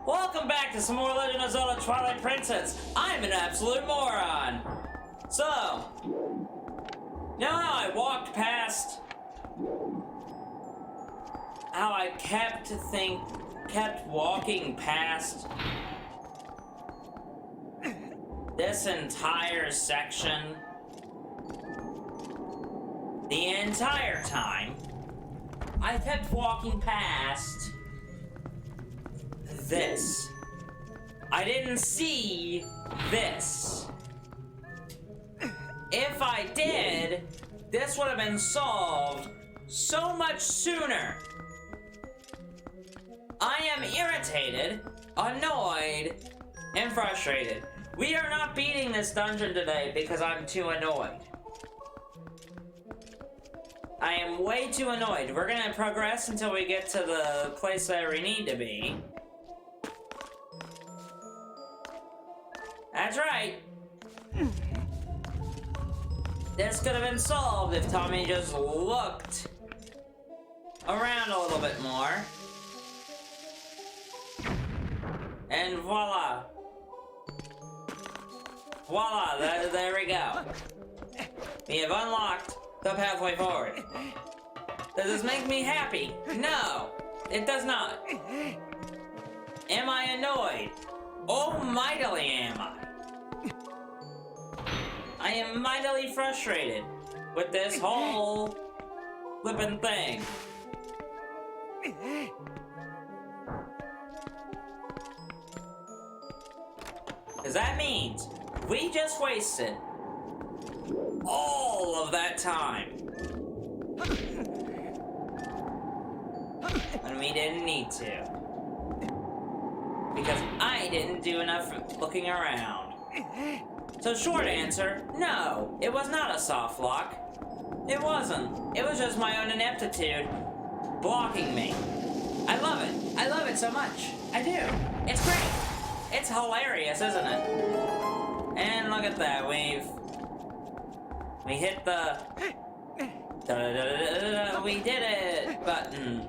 Welcome back to some more Legend of Zelda Twilight Princess. I'm an absolute moron. So, now I walked past how I kept walking past this entire section the entire time. I kept walking past this. I didn't see this. If I did, this would have been solved so much sooner. I am irritated, annoyed, and frustrated. We are not beating this dungeon today because I'm too annoyed. I am way too annoyed. We're gonna progress until we get to the place that we need to be. That's right. This could have been solved if Tommy just looked around a little bit more. And voila. Voila, there we go. We have unlocked the pathway forward. Does this make me happy? No, it does not. Am I annoyed? Oh, mightily am I. I am mightily frustrated with this whole flippin' thing. Because that means we just wasted all of that time when we didn't need to. Because I didn't do enough looking around. So short answer, no, it was not a soft lock. It wasn't. It was just my own ineptitude blocking me. I love it. I love it so much. I do. It's great. It's hilarious, isn't it? And look at that, we hit the we did it button.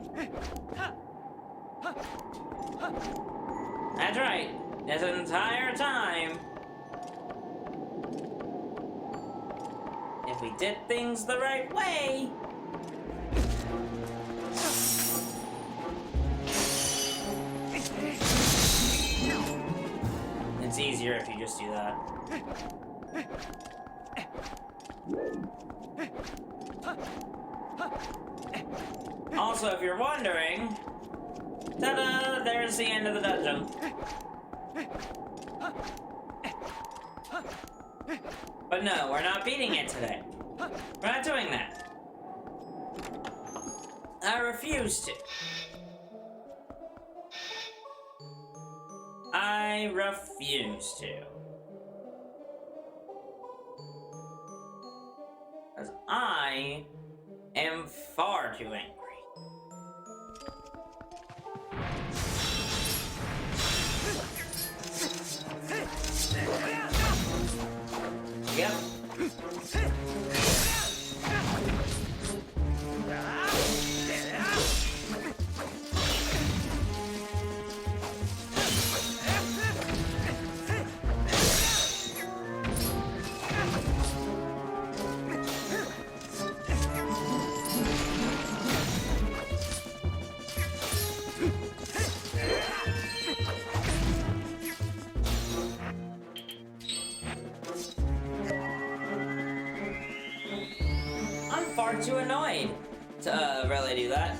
That's right. This entire time, if we did things the right way, it's easier if you just do that. Also, if you're wondering, ta-da! There's the end of the dungeon. But no, we're not beating it today. We're not doing that. I refuse to. I refuse to. Because I am far too angry. Yep. Far too annoyed to really do that.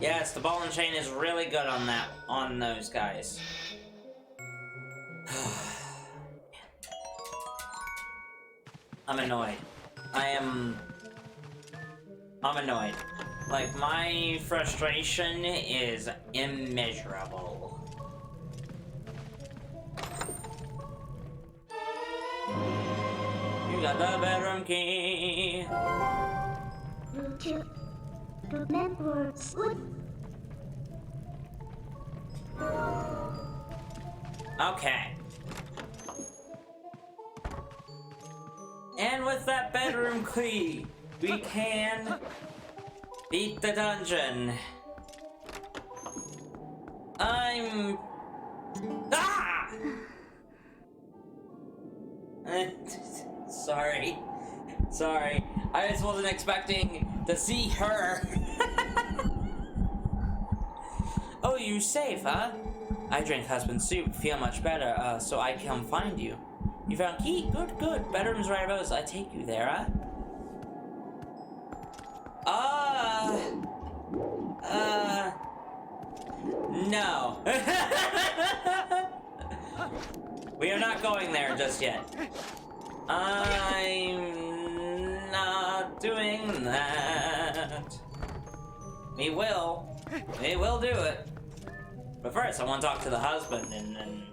Yes, the ball and chain is really good on those guys. I'm annoyed. I'm annoyed. Like, my frustration is immeasurable. got the bedroom key. To remember what? Okay. And with that bedroom key, we can beat the dungeon. I'm... Ah! Sorry. Sorry. I just wasn't expecting to see her. Oh, you safe, huh? I drank husband's soup, feel much better, so I come find you. You found key? Good, good. Bedroom's right above us. I take you there, huh? No. We are not going there just yet. I'm not doing that. We will do it. But first, I want to talk to the husband, and then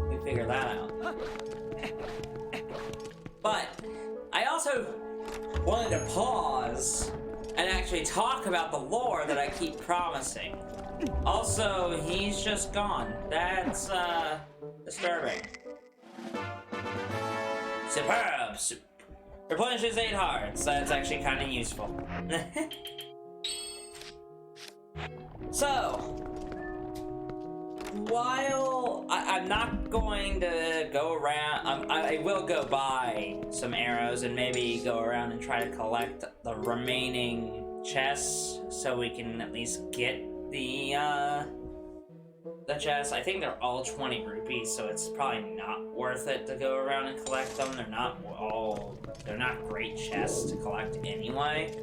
we figure that out. But I also wanted to pause and actually talk about the lore that I keep promising. Also, he's just gone. That's disturbing. Superb! Replenishes 8 hearts. That's actually kind of useful. So, while I'm not going to go around, I will go buy some arrows and maybe go around and try to collect the remaining chests so we can at least get the chests. I think they're all 20 rupees, so it's probably not worth it to go around and collect them. They're not great chests to collect anyway.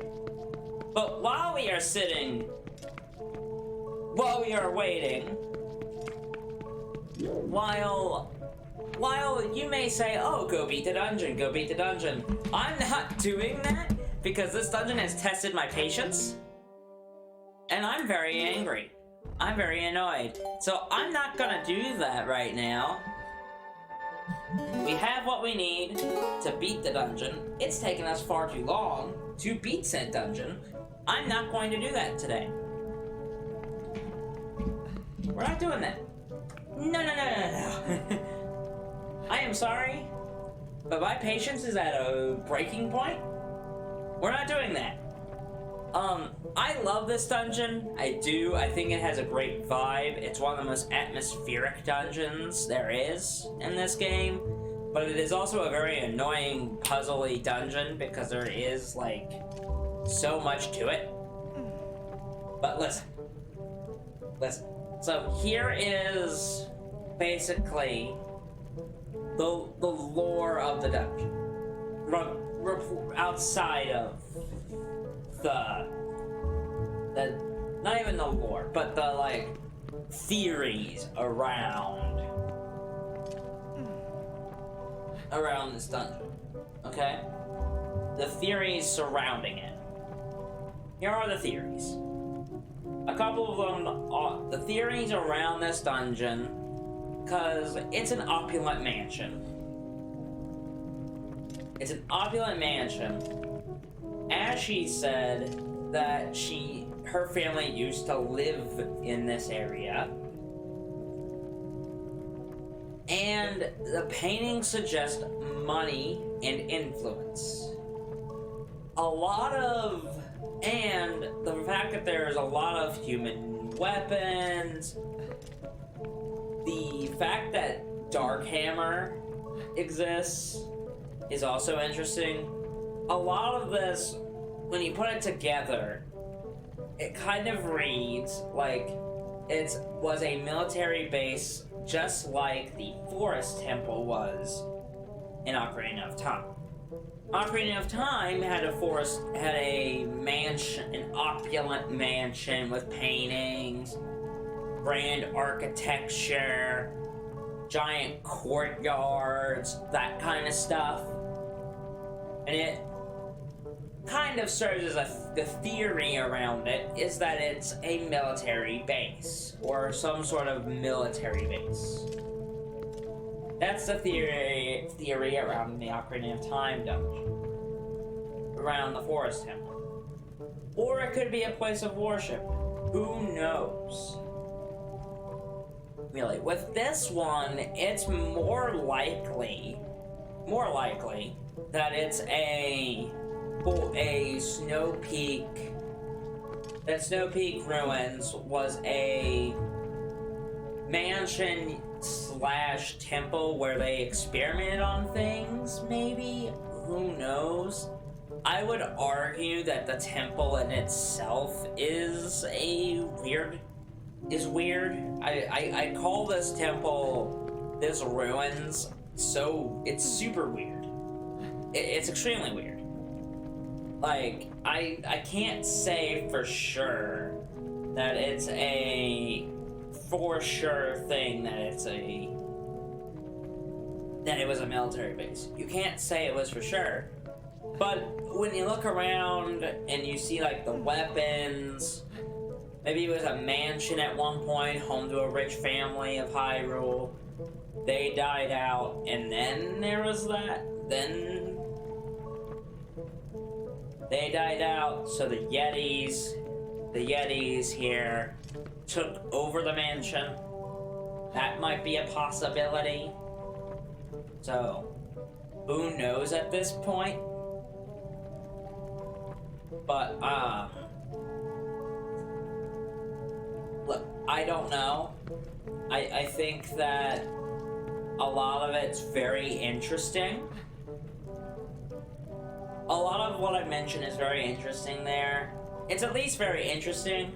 But while we are waiting, while you may say, oh, go beat the dungeon, I'm not doing that because this dungeon has tested my patience, and I'm very angry. I'm very annoyed. So I'm not gonna do that right now. We have what we need to beat the dungeon. It's taken us far too long to beat said dungeon. I'm not going to do that today. We're not doing that. No. I am sorry, but my patience is at a breaking point. We're not doing that. I love this dungeon. I do. I think it has a great vibe. It's one of the most atmospheric dungeons there is in this game. But it is also a very annoying, puzzly dungeon because there is, like, so much to it. But listen. So here is basically the lore of the dungeon. Outside of the not even the lore, but the like theories around this dungeon. Okay? The theories surrounding it. Here are the theories. A couple of them are the theories around this dungeon, because it's an opulent mansion. It's an opulent mansion. As she said that her family used to live in this area. And the paintings suggest money and influence. And the fact that there's a lot of human weapons, the fact that Darkhammer exists is also interesting. A lot of this, when you put it together, it kind of reads like it was a military base just like the Forest Temple was in Ocarina of Time. Ocarina of Time had a mansion, an opulent mansion with paintings, grand architecture, giant courtyards, that kind of stuff. And it kind of serves as the theory around it is that it's a military base, or some sort of military base. That's the theory around the Ocarina of Time dungeon. Around the Forest Temple. Or it could be a place of worship. Who knows? Really, with this one, it's more likely that it's a Snowpeak. That Snowpeak Ruins was a mansion / temple where they experimented on things, maybe? Who knows? I would argue that the temple in itself is weird. I call this temple, this ruins, so it's super weird. It's extremely weird. Like, I can't say for sure that it's a for sure thing that it was a military base. You can't say it was for sure. But when you look around and you see like the weapons, maybe it was a mansion at one point, home to a rich family of Hyrule. They died out, and then there was that. Then they died out, so the Yetis here took over the mansion. That might be a possibility. So, who knows at this point? But, look, I don't know. I think that a lot of it's very interesting. A lot of what I mentioned is very interesting there. It's at least very interesting.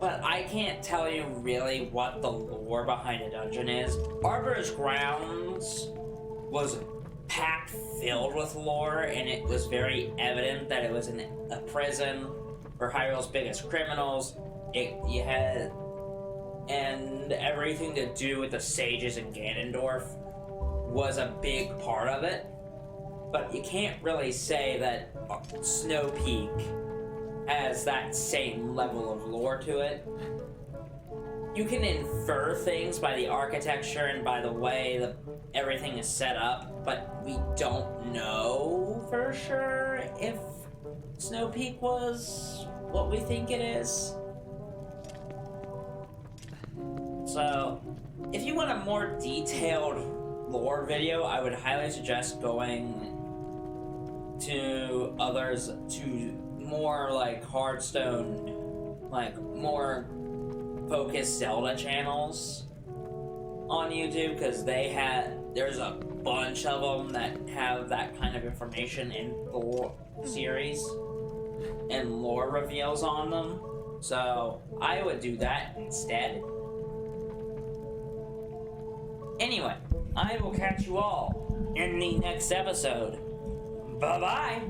But I can't tell you really what the lore behind a dungeon is. Arbor's Grounds was packed filled with lore, and it was very evident that it was a prison for Hyrule's biggest criminals. And everything to do with the sages in Ganondorf was a big part of it. But you can't really say that Snowpeak has that same level of lore to it. You can infer things by the architecture and by the way that everything is set up, but we don't know for sure if Snowpeak was what we think it is. So, if you want a more detailed lore video, I would highly suggest going to more like Hearthstone, like more focused Zelda channels on YouTube, because there's a bunch of them that have that kind of information in the series and lore reveals on them. So I would do that instead. Anyway, I will catch you all in the next episode. Bye-bye!